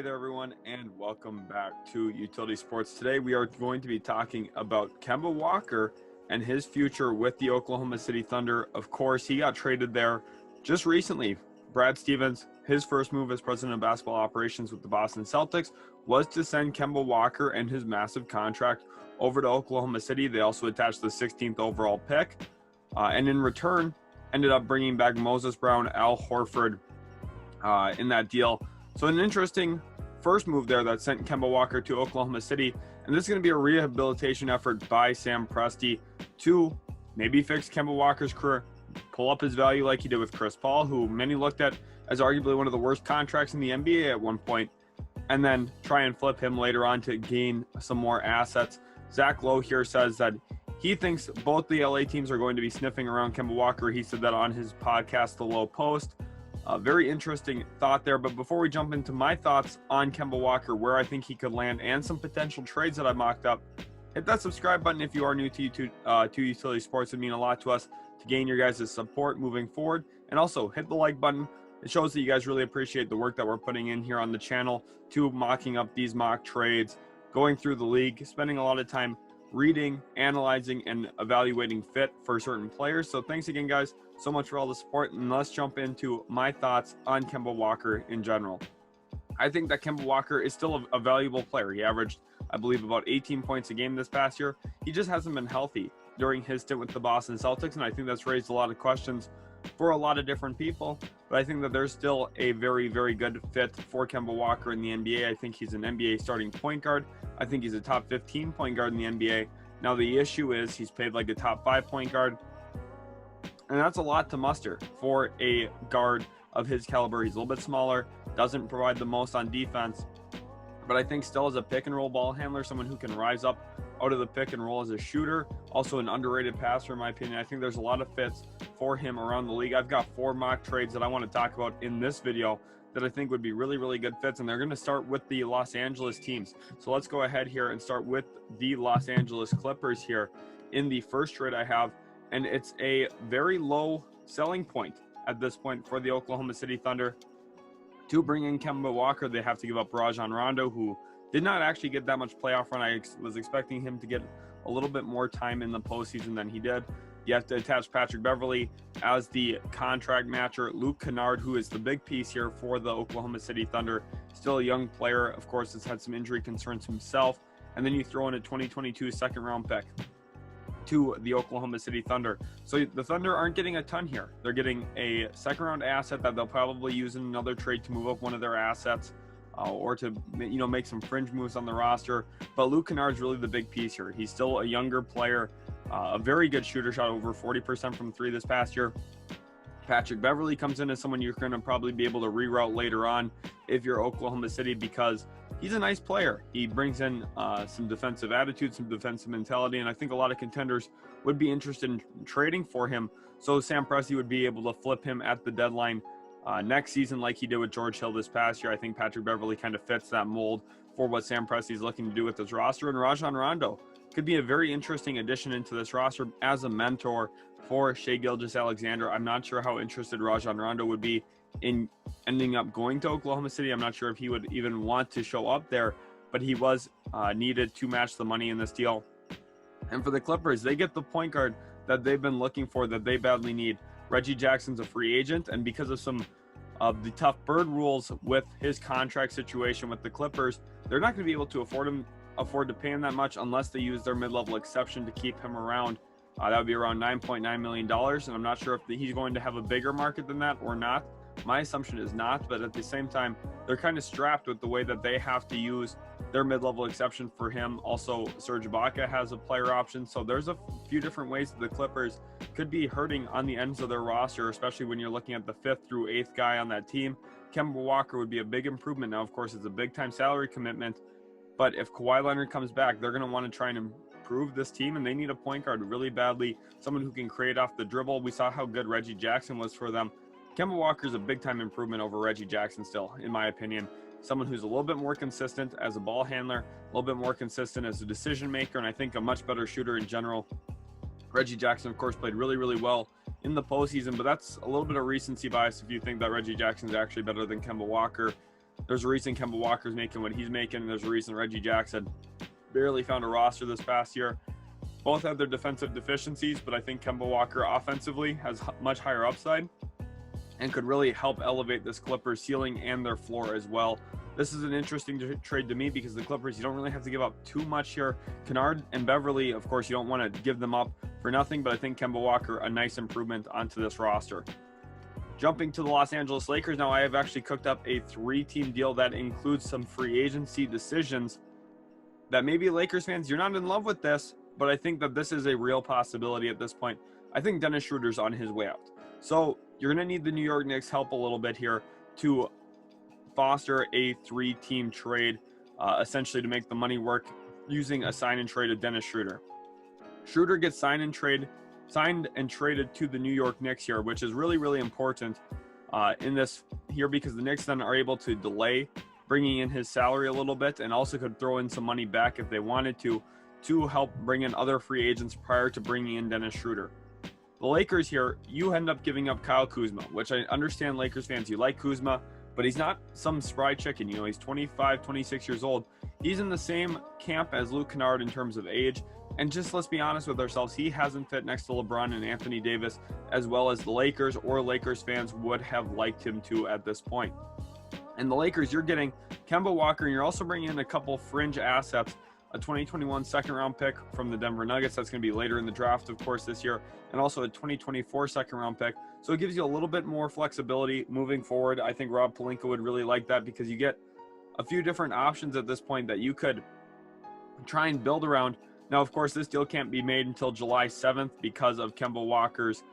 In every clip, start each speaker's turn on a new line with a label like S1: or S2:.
S1: Hey there, everyone, and welcome back to Utility Sports. Today, we are going to be talking about Kemba Walker and his future with the Oklahoma City Thunder. Of course, he got traded there just recently. Brad Stevens, his first move as president of basketball operations with the Boston Celtics was to send Kemba Walker and his massive contract over to Oklahoma City. They also attached the 16th overall pick, and in return, ended up bringing back Moses Brown, Al Horford in that deal. So an interesting first move there that sent Kemba Walker to Oklahoma City. And this is going to be a rehabilitation effort by Sam Presti to maybe fix Kemba Walker's career, pull up his value like he did with Chris Paul, who many looked at as arguably one of the worst contracts in the NBA at one point, and then try and flip him later on to gain some more assets. Zach Lowe here says that he thinks both the LA teams are going to be sniffing around Kemba Walker. He said that on his podcast, The Low Post. Very interesting thought there. But before we jump into my thoughts on Kemba Walker, where I think he could land, and some potential trades that I mocked up, hit that subscribe button if you are new to Utility Sports. It would mean a lot to us to gain your guys' support moving forward. And also hit the like button. It shows that you guys really appreciate the work that we're putting in here on the channel to mocking up these mock trades, going through the league, spending a lot of time reading, analyzing, and evaluating fit for certain players. So thanks again, guys, so much for all the support. And let's jump into my thoughts on Kemba Walker in general. I think that Kemba Walker is still a valuable player. He averaged, I believe, about 18 points a game this past year. He just hasn't been healthy during his stint with the Boston Celtics, and I think that's raised a lot of questions for a lot of different people. But I think that there's still a very, very good fit for Kemba Walker in the NBA. I think he's an NBA starting point guard. I think he's a top 15 point guard in the NBA. Now, the issue is he's paid like a top 5 point guard, and that's a lot to muster for a guard of his caliber. He's a little bit smaller, doesn't provide the most on defense, but I think still as a pick and roll ball handler, someone who can rise up out of the pick and roll as a shooter, also an underrated passer in my opinion. I think there's a lot of fits for him around the league. I've got 4 mock trades that I want to talk about in this video that I think would be really, really good fits, and they're going to start with the Los Angeles teams. So let's go ahead here and start with the Los Angeles Clippers here in the first trade I have, and it's a very low selling point at this point for the Oklahoma City Thunder. To bring in Kemba Walker, they have to give up Rajon Rondo, who did not actually get that much playoff run. I was expecting him to get a little bit more time in the postseason than he did. You have to attach Patrick Beverley as the contract matcher. Luke Kennard, who is the big piece here for the Oklahoma City Thunder, still a young player, of course, has had some injury concerns himself. And then you throw in a 2022 second-round pick to the Oklahoma City Thunder. So the Thunder aren't getting a ton here. They're getting a second-round asset that they'll probably use in another trade to move up one of their assets, or to make some fringe moves on the roster. But Luke Kennard's really the big piece here. He's still a younger player, a very good shooter, shot over 40% from 3 this past year. Patrick Beverley comes in as someone you're going to probably be able to reroute later on if you're Oklahoma City, because he's a nice player. He brings in some defensive attitude, some defensive mentality, and I think a lot of contenders would be interested in trading for him. So Sam Presti would be able to flip him at the deadline next season like he did with George Hill this past year. I think Patrick Beverley kind of fits that mold for what Sam Presti is looking to do with his roster. And Rajon Rondo could be a very interesting addition into this roster as a mentor for Shai Gilgeous-Alexander. I'm not sure how interested Rajon Rondo would be in ending up going to Oklahoma City. I'm not sure if he would even want to show up there, but he was needed to match the money in this deal. And for the Clippers, they get the point guard that they've been looking for, that they badly need. Reggie Jackson's a free agent, and because of some of the tough bird rules with his contract situation with the Clippers, they're not going to be able to afford to pay him that much unless they use their mid-level exception to keep him around. That would be around $9.9 million, and I'm not sure if he's going to have a bigger market than that or not. My assumption is not, but at the same time, they're kind of strapped with the way that they have to use their mid-level exception for him. Also, Serge Ibaka has a player option, so there's a few different ways that the Clippers could be hurting on the ends of their roster, especially when you're looking at the 5th through 8th guy on that team. Kemba Walker would be a big improvement. Now, of course, it's a big-time salary commitment, but if Kawhi Leonard comes back, they're going to want to try and improve this team, and they need a point guard really badly, someone who can create off the dribble. We saw how good Reggie Jackson was for them. Kemba Walker is a big-time improvement over Reggie Jackson still, in my opinion. Someone who's a little bit more consistent as a ball handler, a little bit more consistent as a decision maker, and I think a much better shooter in general. Reggie Jackson, of course, played really, really well in the postseason, but that's a little bit of recency bias if you think that Reggie Jackson is actually better than Kemba Walker. There's a reason Kemba Walker's making what he's making. There's a reason Reggie Jackson barely found a roster this past year. Both have their defensive deficiencies, but I think Kemba Walker offensively has much higher upside and could really help elevate this Clippers ceiling and their floor as well. This is an interesting trade to me because the Clippers, you don't really have to give up too much here. Kennard and Beverly, of course, you don't want to give them up for nothing, but I think Kemba Walker, a nice improvement onto this roster. Jumping to the Los Angeles Lakers now, I have actually cooked up a 3-team deal that includes some free agency decisions that maybe Lakers fans, you're not in love with this, but I think that this is a real possibility at this point. I think Dennis Schroeder's on his way out. So you're going to need the New York Knicks help a little bit here to foster a 3-team trade, essentially to make the money work using a sign and trade of Dennis Schroeder. Schroeder gets signed and traded to the New York Knicks here, which is really, really important in this here because the Knicks then are able to delay bringing in his salary a little bit and also could throw in some money back if they wanted to help bring in other free agents prior to bringing in Dennis Schroeder. The Lakers here, you end up giving up Kyle Kuzma, which I understand Lakers fans, you like Kuzma, but he's not some spry chicken. You know, he's 25, 26 years old. He's in the same camp as Luke Kennard in terms of age. And just let's be honest with ourselves, he hasn't fit next to LeBron and Anthony Davis as well as the Lakers or Lakers fans would have liked him to at this point. And the Lakers, you're getting Kemba Walker, and you're also bringing in a couple fringe assets, a 2021 second-round pick from the Denver Nuggets. That's going to be later in the draft, of course, this year, and also a 2024 second-round pick. So it gives you a little bit more flexibility moving forward. I think Rob Pelinka would really like that because you get a few different options at this point that you could try and build around. Now, of course, this deal can't be made until July 7th because of Kemba Walker's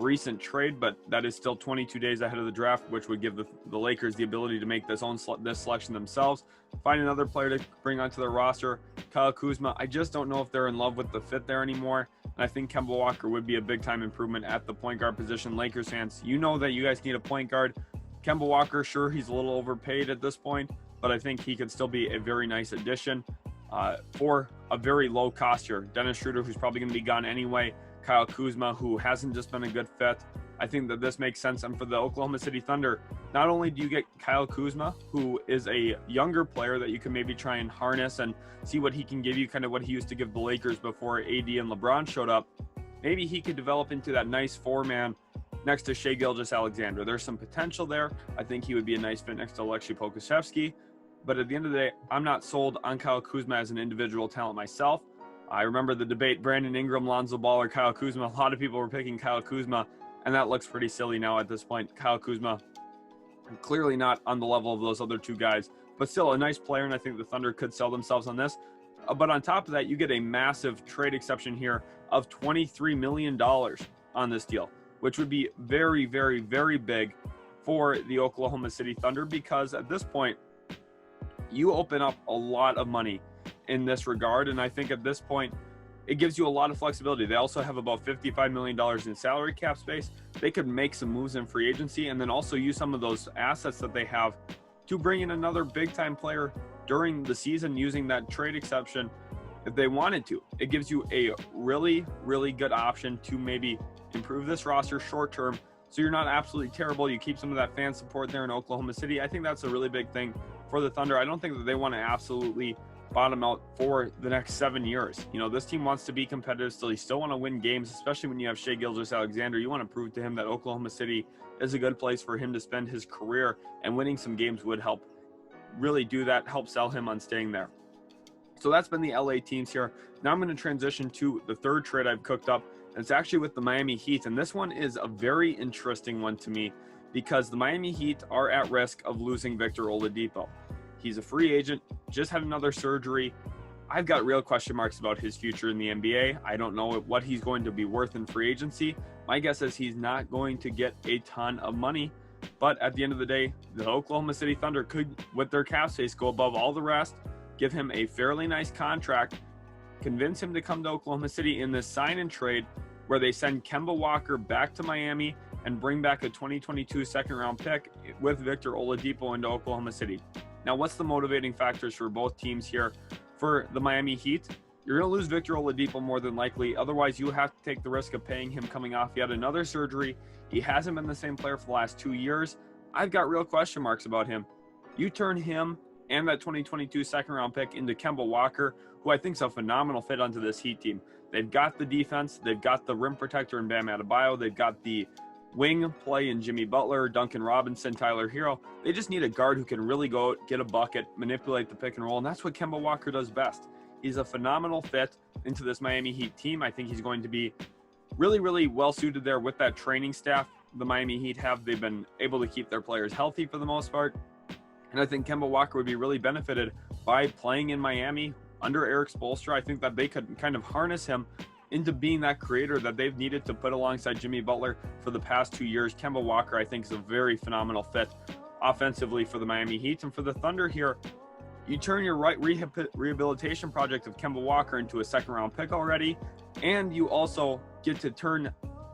S1: recent trade, but that is still 22 days ahead of the draft, which would give the Lakers the ability to make this selection themselves, find another player to bring onto their roster. Kyle Kuzma, I just don't know if they're in love with the fit there anymore, and I think Kemba Walker would be a big-time improvement at the point guard position. Lakers fans, you know that you guys need a point guard. Kemba Walker, sure, he's a little overpaid at this point, but I think he could still be a very nice addition for a very low cost here. Dennis Schroeder, who's probably going to be gone anyway. Kyle Kuzma, who hasn't just been a good fit. I think that this makes sense. And for the Oklahoma City Thunder, not only do you get Kyle Kuzma, who is a younger player that you can maybe try and harness and see what he can give you, kind of what he used to give the Lakers before AD and LeBron showed up. Maybe he could develop into that nice 4-man next to Shai Gilgeous-Alexander. There's some potential there. I think he would be a nice fit next to Aleksej Pokusevski. But at the end of the day, I'm not sold on Kyle Kuzma as an individual talent myself. I remember the debate, Brandon Ingram, Lonzo Ball, or Kyle Kuzma. A lot of people were picking Kyle Kuzma, and that looks pretty silly now at this point. Kyle Kuzma, clearly not on the level of those other two guys, but still a nice player, and I think the Thunder could sell themselves on this. But on top of that, you get a massive trade exception here of $23 million on this deal, which would be very, very, very big for the Oklahoma City Thunder because at this point, you open up a lot of money in this regard, and I think at this point it gives you a lot of flexibility. They also have about $55 million in salary cap space. They could make some moves in free agency and then also use some of those assets that they have to bring in another big time player during the season using that trade exception if they wanted to. It gives you a really, really good option to maybe improve this roster short term so you're not absolutely terrible. You keep some of that fan support there in Oklahoma City. I think that's a really big thing for the Thunder. I don't think that they want to absolutely bottom out for the next 7 years. You know, this team wants to be competitive still. You still want to win games, especially when you have Shai Gilgeous-Alexander. You want to prove to him that Oklahoma City is a good place for him to spend his career, and winning some games would help really do that, help sell him on staying there. So that's been the LA teams here. Now I'm going to transition to the third trade I've cooked up, and it's actually with the Miami Heat. And this one is a very interesting one to me because the Miami Heat are at risk of losing Victor Oladipo. He's a free agent, just had another surgery. I've got real question marks about his future in the NBA. I don't know what he's going to be worth in free agency. My guess is he's not going to get a ton of money. But at the end of the day, the Oklahoma City Thunder could, with their cap space, go above all the rest, give him a fairly nice contract, convince him to come to Oklahoma City in this sign and trade where they send Kemba Walker back to Miami and bring back a 2022 second round pick with Victor Oladipo into Oklahoma City. Now, what's the motivating factors for both teams here? For the Miami Heat, you're going to lose Victor Oladipo more than likely. Otherwise, you have to take the risk of paying him coming off yet another surgery. He hasn't been the same player for the last 2 years. I've got real question marks about him. You turn him and that 2022 second-round pick into Kemba Walker, who I think is a phenomenal fit onto this Heat team. They've got the defense. They've got the rim protector in Bam Adebayo. They've got the wing play in Jimmy Butler, Duncan Robinson, Tyler Hero. They just need a guard who can really go get a bucket, manipulate the pick and roll, and that's what Kemba Walker does best. He's a phenomenal fit into this Miami Heat team. I think he's going to be really, really well suited there with that training staff the Miami Heat have. They've been able to keep their players healthy for the most part. And I think Kemba Walker would be really benefited by playing in Miami under Eric Spoelstra. I think that they could kind of harness him into being that creator that they've needed to put alongside Jimmy Butler for the past 2 years. Kemba Walker, I think, is a very phenomenal fit offensively for the Miami Heat. And for the Thunder here, you turn your rehabilitation project of Kemba Walker into a second-round pick already, and you also get to turn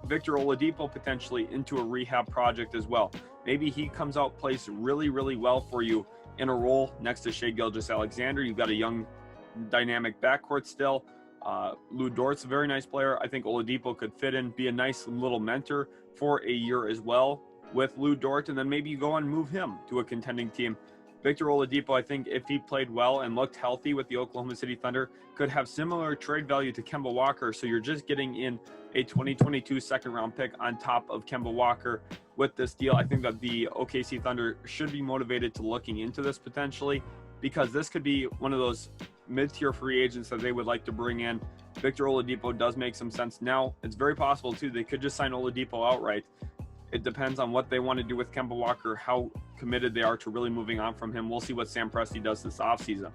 S1: Victor Oladipo potentially into a rehab project as well. Maybe he comes out, plays really, really well for you in a role next to Shai Gilgeous-Alexander. You've got a young, dynamic backcourt still. Lou Dort's a very nice player. I think Oladipo could fit in, be a nice little mentor for a year as well with Lou Dort, and then maybe you go and move him to a contending team. Victor Oladipo, I think if he played well and looked healthy with the Oklahoma City Thunder, could have similar trade value to Kemba Walker. So you're just getting in a 2022 second-round pick on top of Kemba Walker with this deal. I think that the OKC Thunder should be motivated to looking into this potentially, because this could be one of those mid-tier free agents that they would like to bring in. Victor Oladipo does make some sense. Now, it's very possible, too, they could just sign Oladipo outright. It depends on what they want to do with Kemba Walker, how committed they are to really moving on from him. We'll see what Sam Presti does this offseason.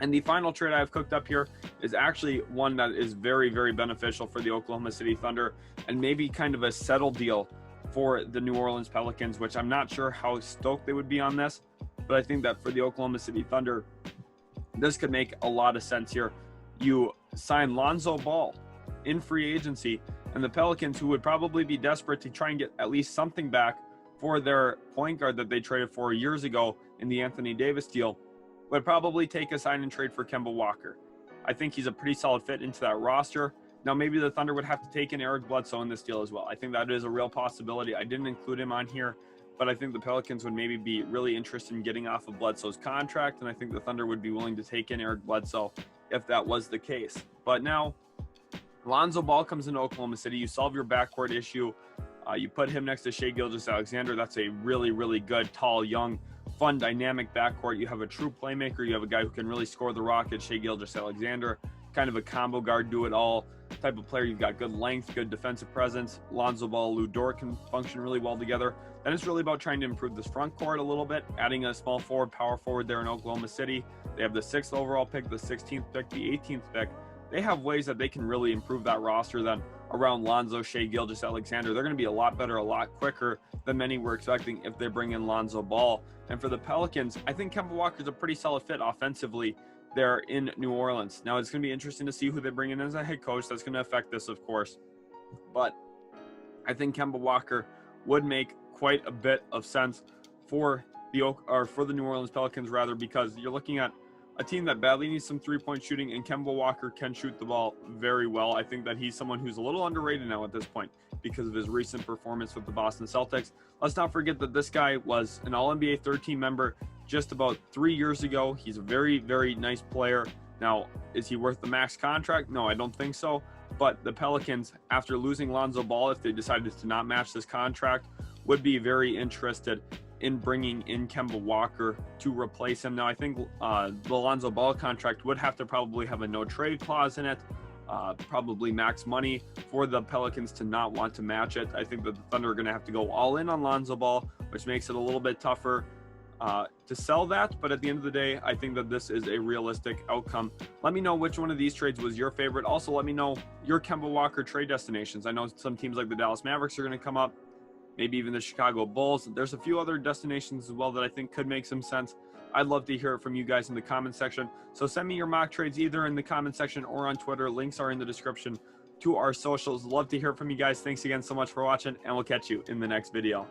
S1: And the final trade I have cooked up here is actually one that is very, very beneficial for the Oklahoma City Thunder, and maybe kind of a settled deal for the New Orleans Pelicans, which I'm not sure how stoked they would be on this, but I think that for the Oklahoma City Thunder, this could make a lot of sense here. You sign Lonzo Ball in free agency, and the Pelicans, who would probably be desperate to try and get at least something back for their point guard that they traded for years ago in the Anthony Davis deal, would probably take a sign and trade for Kemba Walker. I think he's a pretty solid fit into that roster. Now, maybe the Thunder would have to take in Eric Bledsoe in this deal as well. I think that is a real possibility. I didn't include him on here, but I think the Pelicans would maybe be really interested in getting off of Bledsoe's contract, and I think the Thunder would be willing to take in Eric Bledsoe if that was the case. But now, Lonzo Ball comes into Oklahoma City. You solve your backcourt issue. You put him next to Shai Gilgeous-Alexander. That's a really, really good, tall, young, fun, dynamic backcourt. You have a true playmaker. You have a guy who can really score the rock at Shai Gilgeous-Alexander, kind of a combo guard, do-it-all type of player. You've got good length, good defensive presence. Lonzo Ball, Lou Dort can function really well together. Then it's really about trying to improve this front court a little bit, adding a small forward, power forward there in Oklahoma City. They have the 6th overall pick, the 16th pick, the 18th pick. They have ways that they can really improve that roster then around Lonzo, Shai Gilgeous-Alexander. They're going to be a lot better, a lot quicker than many were expecting if they bring in Lonzo Ball. And for the Pelicans, I think Kemba Walker is a pretty solid fit offensively there in New Orleans. Now, it's going to be interesting to see who they bring in as a head coach. That's going to affect this, of course. But I think Kemba Walker would make quite a bit of sense for the New Orleans Pelicans, rather, because you're looking at a team that badly needs some three-point shooting, and Kemba Walker can shoot the ball very well. I think that he's someone who's a little underrated now at this point because of his recent performance with the Boston Celtics. Let's not forget that this guy was an All-NBA third-team member just about 3 years ago. He's a very, very nice player. Now, is he worth the max contract? No, I don't think so. But the Pelicans, after losing Lonzo Ball, if they decided to not match this contract, would be very interested in bringing in Kemba Walker to replace him. Now, I think the Lonzo Ball contract would have to probably have a no-trade clause in it, probably max money for the Pelicans to not want to match it. I think that the Thunder are going to have to go all in on Lonzo Ball, which makes it a little bit tougher to sell that. But at the end of the day, I think that this is a realistic outcome. Let me know which one of these trades was your favorite. Also, let me know your Kemba Walker trade destinations. I know some teams like the Dallas Mavericks are going to come up, maybe even the Chicago Bulls. There's a few other destinations as well that I think could make some sense. I'd love to hear it from you guys in the comment section. So send me your mock trades either in the comment section or on Twitter. Links are in the description to our socials. Love to hear from you guys. Thanks again so much for watching, and we'll catch you in the next video.